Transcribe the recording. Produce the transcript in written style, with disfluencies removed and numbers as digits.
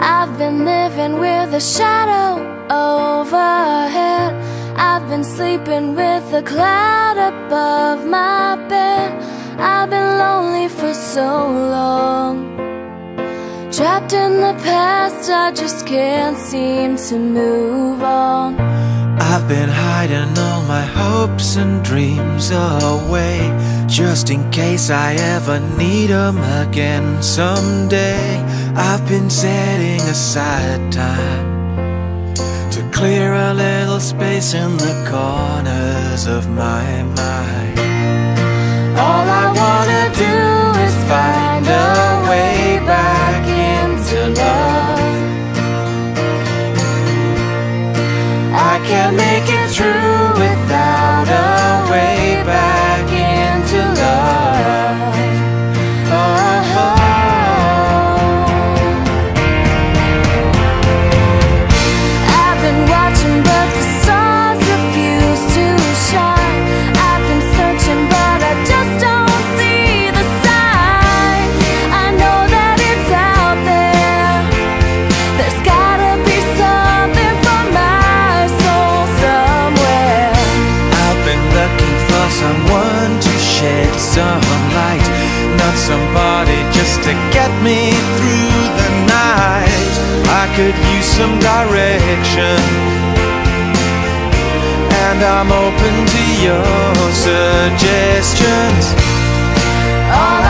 I've been living with a shadow overhead. I've been sleeping with a cloud above my bed. I've been lonely for so long, trapped in the past, I just can't seem to move on. I've been hiding all my hopes and dreams away, just in case I ever need them again someday. I've been setting aside time to clear a little space in the corners of my mind. All I wanna do is find a way back into love. I can't make it through without a way back into love. Oh. I've been watching but the stars refuse to shine. I've been searching but I just don't see the signs. I know that it's out there. There's gotta be something for my soul somewhere. I've been looking for someone to shed some light, not somebody just to get me through the night. I could use some direction, and I'm open to your suggestions. All